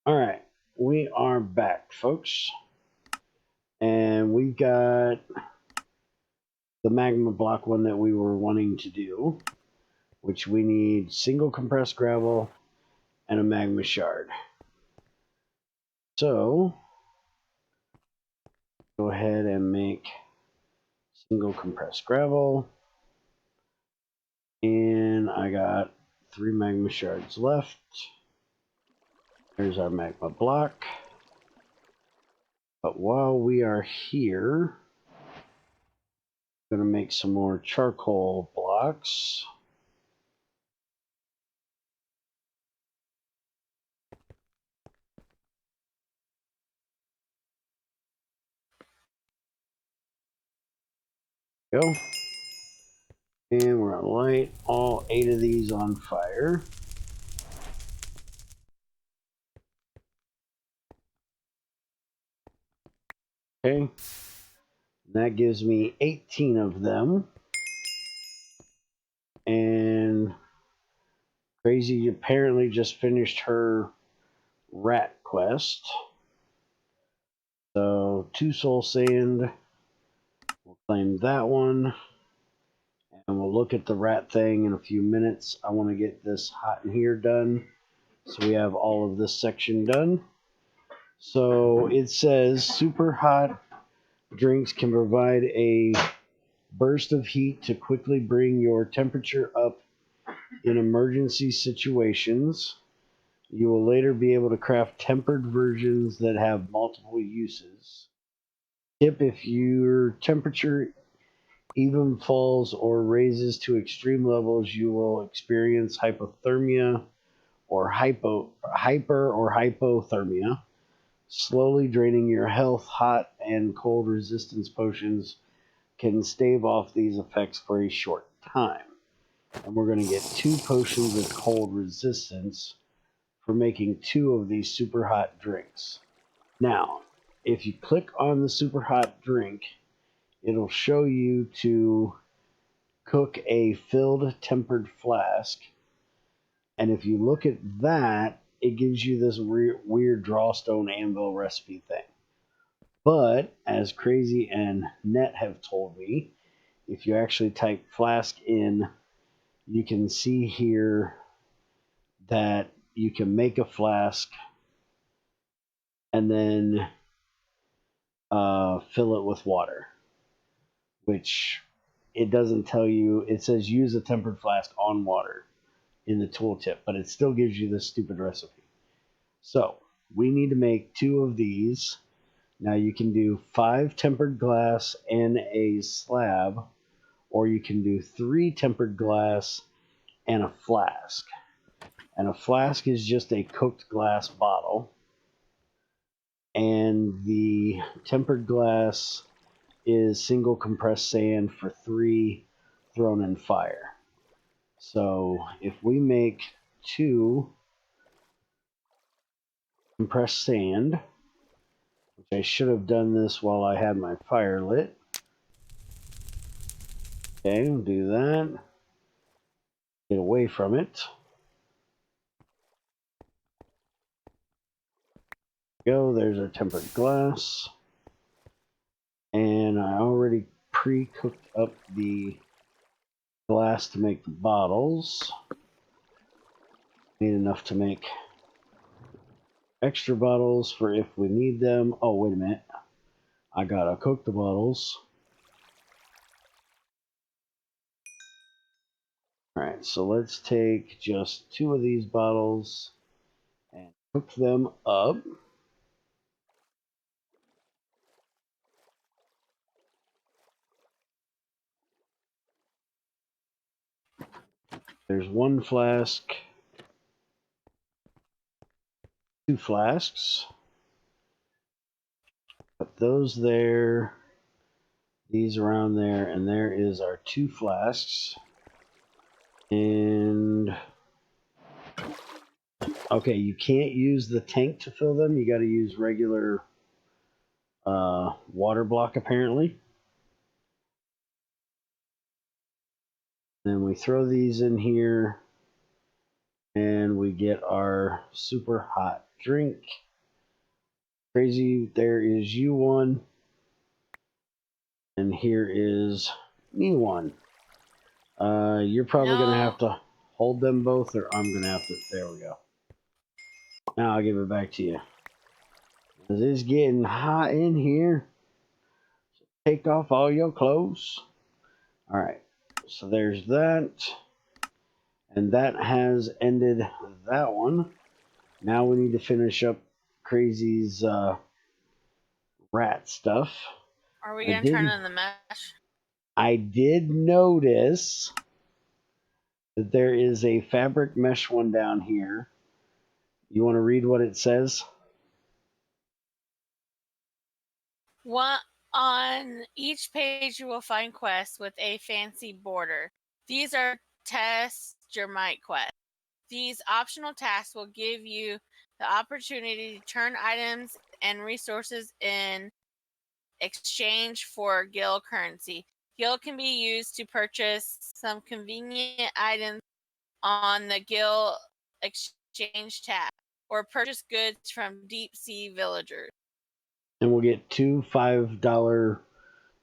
All right, we are back, folks, and we got the magma block one that we were wanting to do, which we need single compressed gravel and a magma shard. So go ahead and make single compressed gravel, and I got 3 magma shards left. There's our magma block. But while we are here, I'm going to make some more charcoal blocks. Go. And we're going to light all 8 of these on fire. Okay. That gives me 18 of them. And Crazy apparently just finished her rat quest. So 2 soul sand. We'll claim that one. And we'll look at the rat thing in a few minutes. I want to get this hot in here done, so we have all of this section done. So it says super hot drinks can provide a burst of heat to quickly bring your temperature up in emergency situations. You will later be able to craft tempered versions that have multiple uses. Tip: if your temperature even falls or raises to extreme levels, you will experience hypothermia or hyper or hypothermia, slowly draining your health. Hot and cold resistance potions can stave off these effects for a short time. And we're going to get 2 potions of cold resistance for making 2 of these super hot drinks. Now, if you click on the super hot drink, it'll show you to cook a filled tempered flask. And if you look at that, it gives you this weird drawstone anvil recipe thing. But as Crazy and Net have told me, if you actually type flask in, you can see here that you can make a flask and then fill it with water, which it doesn't tell you. It says use a tempered flask on water in the tooltip, but it still gives you this stupid recipe. So we need to make 2 of these. Now you can do 5 tempered glass and a slab, or you can do 3 tempered glass and a flask. And a flask is just a cooked glass bottle, and the tempered glass is single compressed sand for 3 thrown in fire. So if we make 2 compressed sand, which I should have done this while I had my fire lit. Okay, we'll do that. Get away from it. Go, there's our tempered glass. And I already pre-cooked up the glass to make the bottles. Need enough to make extra bottles for if we need them. Oh, wait a minute. I gotta cook the bottles. Alright, so let's take just 2 of these bottles and cook them up. There's 1 flask, 2 flasks. Put those there, these around there, and there is our 2 flasks. And okay, you can't use the tank to fill them. You got to use regular water block apparently. Then we throw these in here, And we get our super hot drink. Crazy, there is you one. And here is me one. You're probably going to have to hold them both, or I'm going to have to. There we go. Now I'll give it back to you. It's getting hot in here. So take off all your clothes. All right. So there's that. And that has ended that one. Now we need to finish up Crazy's rat stuff. Are we going to turn on the mesh? I did notice that there is a fabric mesh one down here. You want to read what it says? On each page you will find quests with a fancy border. These are test your might quests. These optional tasks will give you the opportunity to turn items and resources in exchange for guild currency. Guild can be used to purchase some convenient items on the guild exchange tab or purchase goods from deep sea villagers. And we'll get 2 $5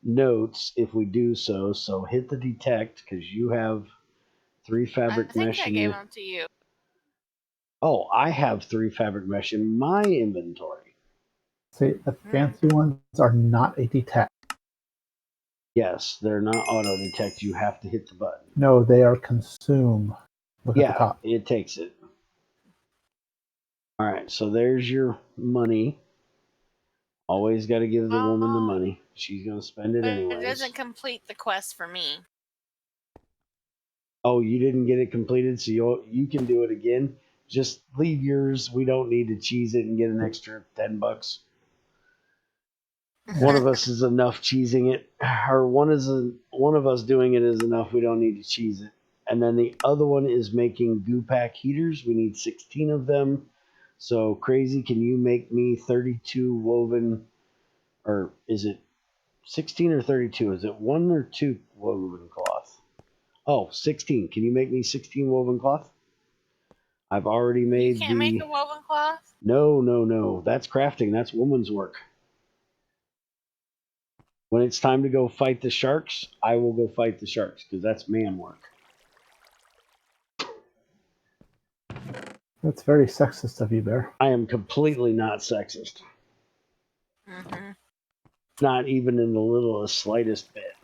notes if we do so. So hit the detect because you have 3 fabric mesh. I think I gave them to you. Oh, I have 3 fabric mesh in my inventory. See, the fancy ones are not a detect. Yes, they're not auto detect. You have to hit the button. No, they are consume. Look at the top. It takes it. All right, so there's your money. Always got to give the woman the money. She's going to spend it anyways. It doesn't complete the quest for me. Oh, you didn't get it completed, so you can do it again. Just leave yours. We don't need to cheese it and get an extra $10. One of us is enough cheesing it, or one of us doing it is enough. We don't need to cheese it. And then the other one is making goo pack heaters. We need 16 of them. So Crazy, can you make me 32 woven, or is it 16 or 32? Is it 1 or 2 woven cloth? Oh, 16. Can you make me 16 woven cloth? I've already made You can't make a woven cloth? No. That's crafting. That's woman's work. When it's time to go fight the sharks, I will go fight the sharks because that's man work. That's very sexist of you, Bear. I am completely not sexist. Mm-hmm. Not even in the littlest, slightest bit.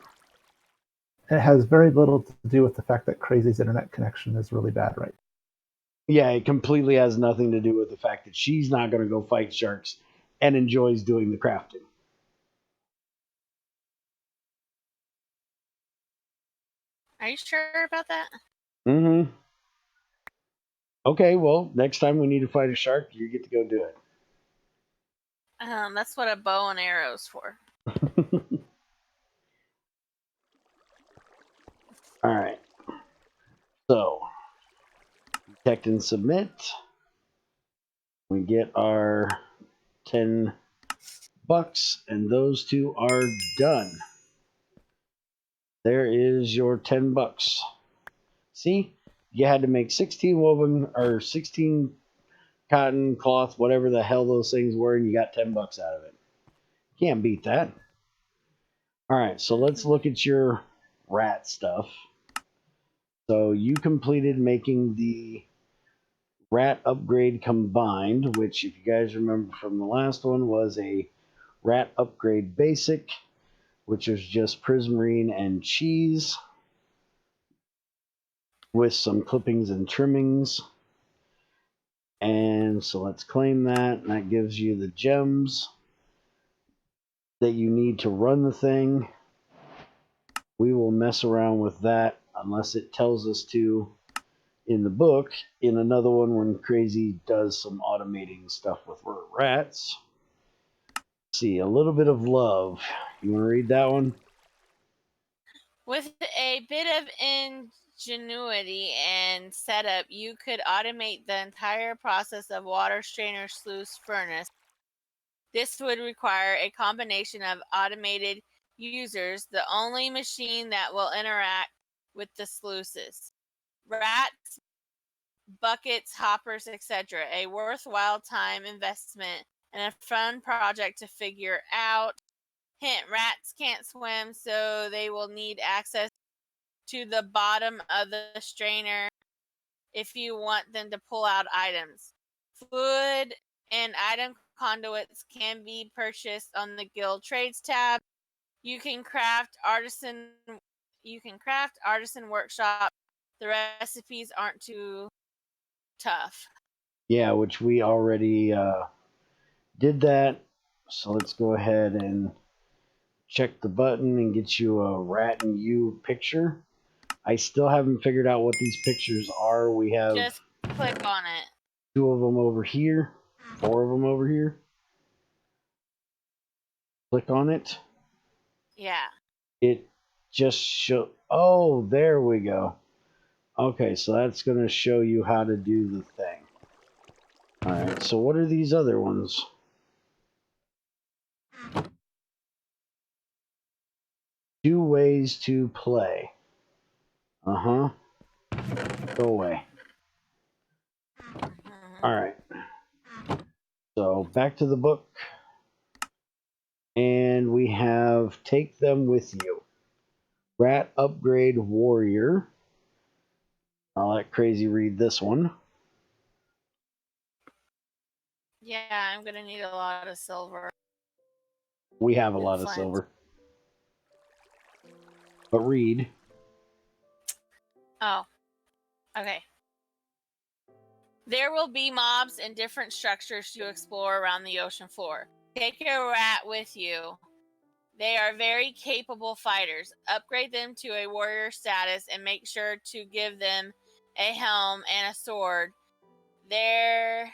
It has very little to do with the fact that Crazy's internet connection is really bad right now. Yeah, it completely has nothing to do with the fact that she's not going to go fight sharks and enjoys doing the crafting. Are you sure about that? Mm-hmm. Okay, well, next time we need to fight a shark, you get to go do it. That's what a bow and arrow's for. All right. So, detect and submit. We get our $10, and those two are done. There is your $10. See, you had to make 16 woven or 16 cotton cloth, whatever the hell those things were, and you got $10 out of it. Can't beat that. All right, so let's look at your rat stuff. So you completed making the rat upgrade combined, which, if you guys remember from the last one, was a rat upgrade basic, which was just prismarine and cheese with some clippings and trimmings. And so let's claim that, and that gives you the gems that you need to run the thing. We will mess around with that unless it tells us to in the book. In another one, when Crazy does some automating stuff with rats. Let's see, a little bit of love. You want to read that one? With a bit of ingenuity and setup, you could automate the entire process of water strainer sluice furnace. This would require a combination of automated users, the only machine that will interact with the sluices. Rats buckets, hoppers, etc. A worthwhile time investment and a fun project to figure out. Hint, rats can't swim, so they will need access to the bottom of the strainer if you want them to pull out items. Food and item conduits can be purchased on the Guild Trades tab. You can craft artisan workshop. The recipes aren't too tough. Yeah, which we already did that. So let's go ahead and check the button and get you a rat and you picture. I still haven't figured out what these pictures are. We have Just click on it. 2 of them over here, 4 of them over here. Click on it. Yeah. It just show. Oh, there we go. Okay, so that's going to show you how to do the thing. All right, so what are these other ones? Two ways to play. Uh-huh. Go away. Mhm. All right. So back to the book. And we have Take Them With You. Rat Upgrade Warrior. I'll let Crazy read this one. Yeah, I'm gonna need a lot of silver. We have a And lot of flint. silver. But read. Oh, okay. There will be mobs and different structures to explore around the ocean floor. Take a rat with you. They are very capable fighters. Upgrade them to a warrior status and make sure to give them a helm and a sword. They're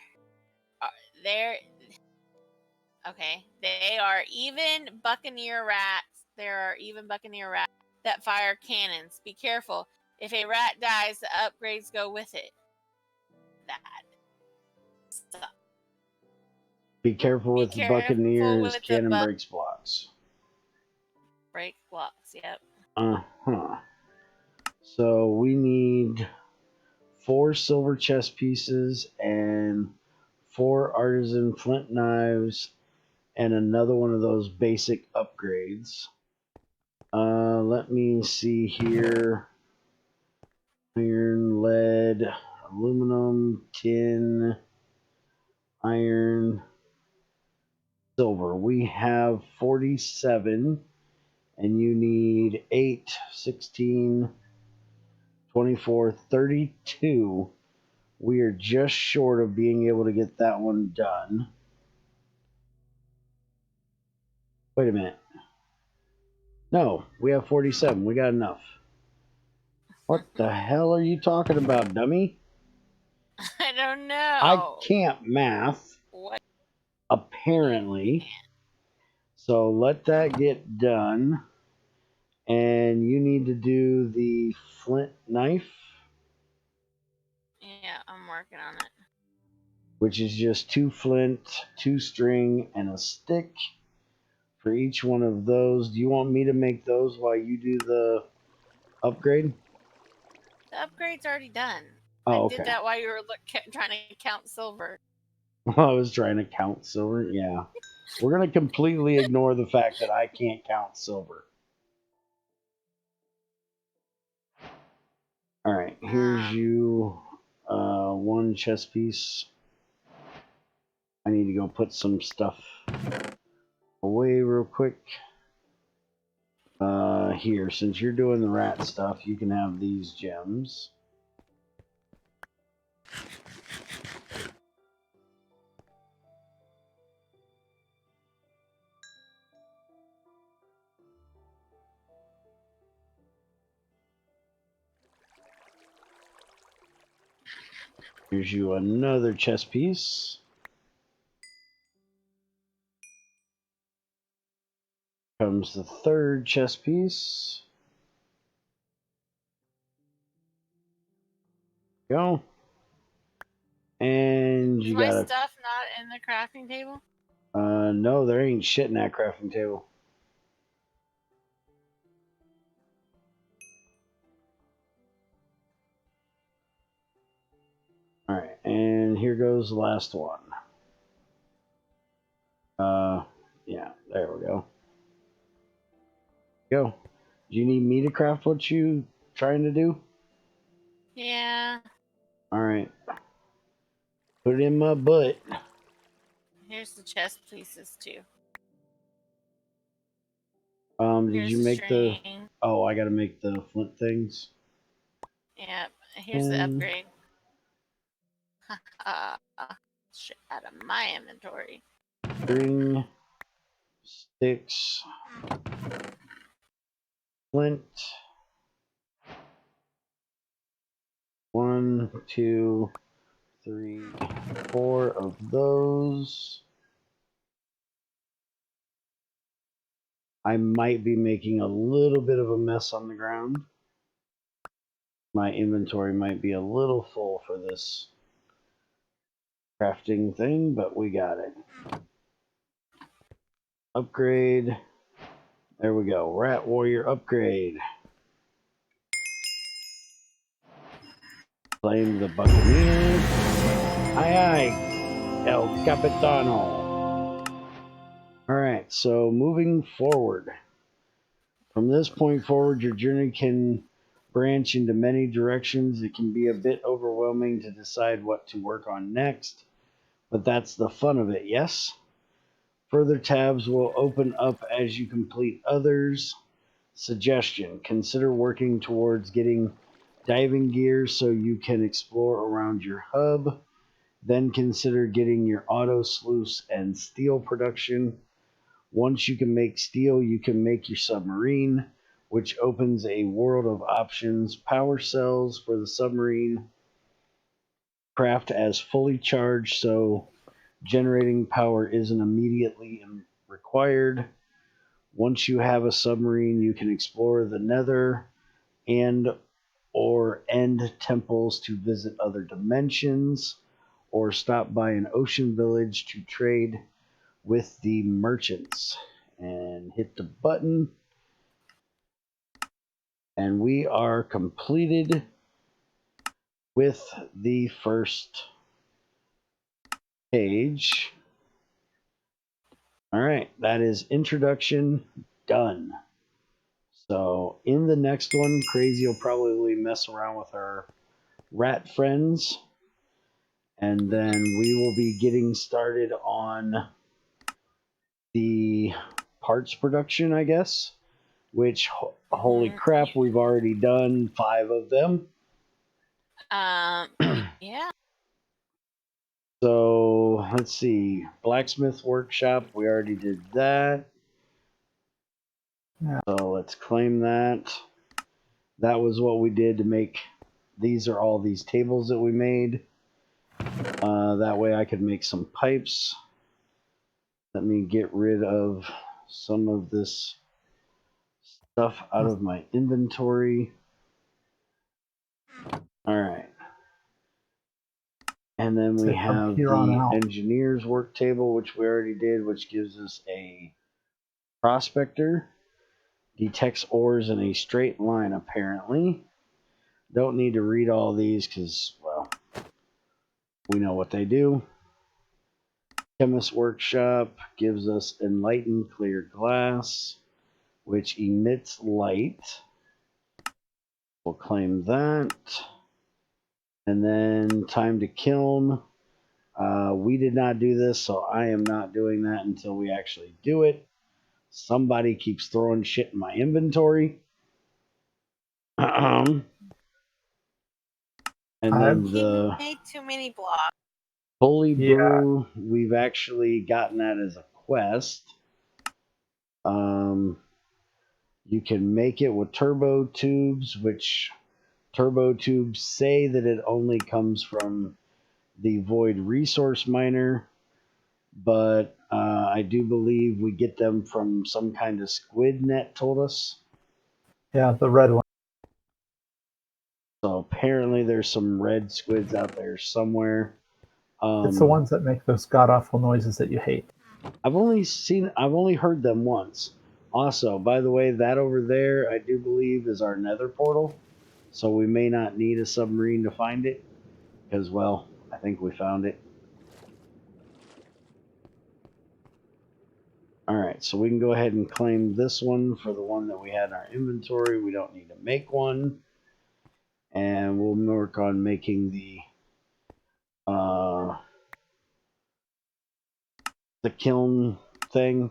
okay. They are even buccaneer rats. There are even buccaneer rats that fire cannons. Be careful. If a rat dies, the upgrades go with it. That sucks. Be careful Be with the careful Buccaneer. His with the cannon breaks blocks. break blocks. Yep. Uh-huh. So we need 4 silver chess pieces and 4 artisan flint knives and another one of those basic upgrades. Let me see here. Iron, lead, aluminum, tin, iron, silver. We have 47, and you need 8, 16, 24, 32. We are just short of being able to get that one done. Wait a minute. No, we have 47. We got enough. What the hell are you talking about, dummy? I don't I know. can't math, What? apparently. So let that get done. And you need to do the flint knife, Yeah, I'm working on it. which is just 2 flint, 2 string, and a stick for each one of those. Do you want me to make those while you do the upgrade? The upgrade's already done. I Oh, did okay. that while you were trying to count silver. I was trying to count silver. Yeah. We're going to completely ignore the fact that I can't count silver. All right. Here's you 1 chess piece. I need to go put some stuff away real quick. Here, since you're doing the rat stuff, you can have these gems. Here's you another chess piece. Comes the 3rd chess piece. Go. And Is you my got stuff not in the crafting table? no, there ain't shit in that crafting table. All right, and here goes the last one. Yeah, there we go. Go. Do you need me to craft what you trying to do? Yeah. All right. Put it in my butt. Here's the chest pieces too. Did Here's you the make the? string. Oh, I gotta make the flint things. Yep. Here's the upgrade. Shit out of my inventory. String, sticks, flint. 1, 2, 3, 4 of those. I might be making a little bit of a mess on the ground. My inventory might be a little full for this crafting thing, but we got it. Upgrade. There we go. Rat Warrior upgrade. Claim the Buccaneer. Aye aye, El Capitano. Alright, so moving forward. From this point forward, your journey can branch into many directions. It can be a bit overwhelming to decide what to work on next, but that's the fun of it, yes? Further tabs will open up as you complete others. Suggestion: consider working towards getting diving gear so you can explore around your hub. Then consider getting your auto sluice and steel production. Once you can make steel, you can make your submarine, which opens a world of options. Power cells for the submarine craft as fully charged, so generating power isn't immediately required. Once you have a submarine, you can explore the nether and or end temples to visit other dimensions, or stop by an ocean village to trade with the merchants. And hit the button. And we are completed with the first page. All right, that is introduction done. So in the next one, Crazy will probably mess around with our rat friends. And then we will be getting started on the parts production, I guess. Which, holy crap, we've already done 5 of them. Yeah. So let's see. Blacksmith workshop, we already did that. Yeah. So let's claim that. That was what we did to make. These are all these tables that we made. That way I could make some pipes. Let me get rid of some of this stuff out of my inventory. All right. And then we have the engineer's work table, which we already did, which gives us a prospector. Detects ores in a straight line, apparently. Don't need to read all these because, well, we know what they do. Chemist workshop gives us enlightened clear glass, which emits light. We'll claim that. And then time to kiln. We did not do this, so I am not doing that until we actually do it. Somebody keeps throwing shit in my inventory. And then the made too many blocks. Bully Brew, we've actually gotten that as a quest. You can make it with turbo tubes, which turbo tubes say that it only comes from the Void Resource Miner, but I do believe we get them from some kind of squid net, told us. Yeah, the red one. So apparently there's some red squids out there somewhere. It's the ones that make those god-awful noises that you hate. I've only heard them once. Also, by the way, that over there, I do believe, is our nether portal. So we may not need a submarine to find it. Because, well, I think we found it. Alright, so we can go ahead and claim this one for the one that we had in our inventory. We don't need to make one. And we'll work on making the kiln thing.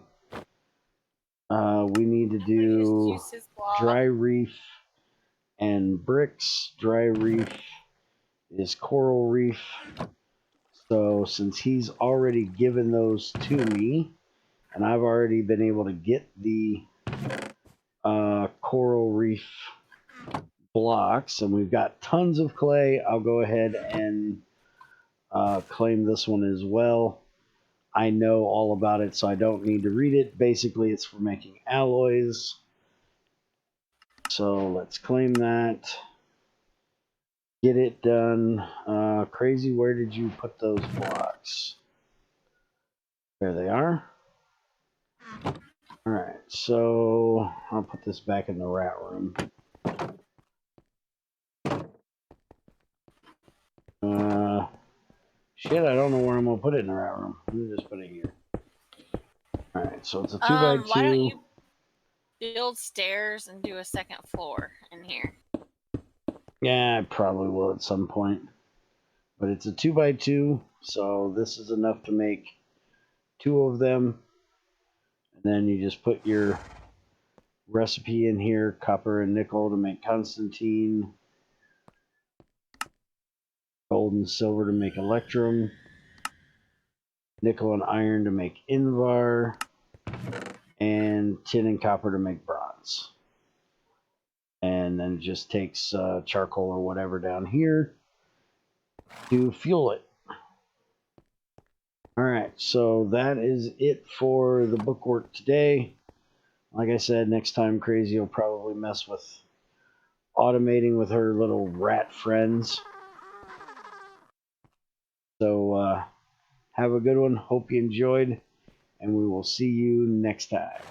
We need to do dry reef and bricks. Dry reef is coral reef. So since he's already given those to me, and I've already been able to get the coral reef blocks, and we've got tons of clay, I'll go ahead and claim this one as well. I know all about it, so I don't need to read it. Basically, it's for making alloys. So let's claim that. Get it done. Crazy, where did you put those blocks? There they are. Alright, so I'll put this back in the rat room. Shit, I don't know where I'm going to put it in the rat room. Let me just put it here. Alright, so it's a 2x2. Why don't you build stairs and do a second floor in here? Yeah, I probably will at some point. But it's a 2x2, so this is enough to make 2 of them. And then you just put your recipe in here, copper and nickel to make Constantine, gold and silver to make Electrum, nickel and iron to make Invar, and tin and copper to make bronze. And then it just takes charcoal or whatever down here to fuel it. Alright, so that is it for the bookwork today. Like I said, next time Crazy will probably mess with automating with her little rat friends. So have a good one. Hope you enjoyed, and we will see you next time.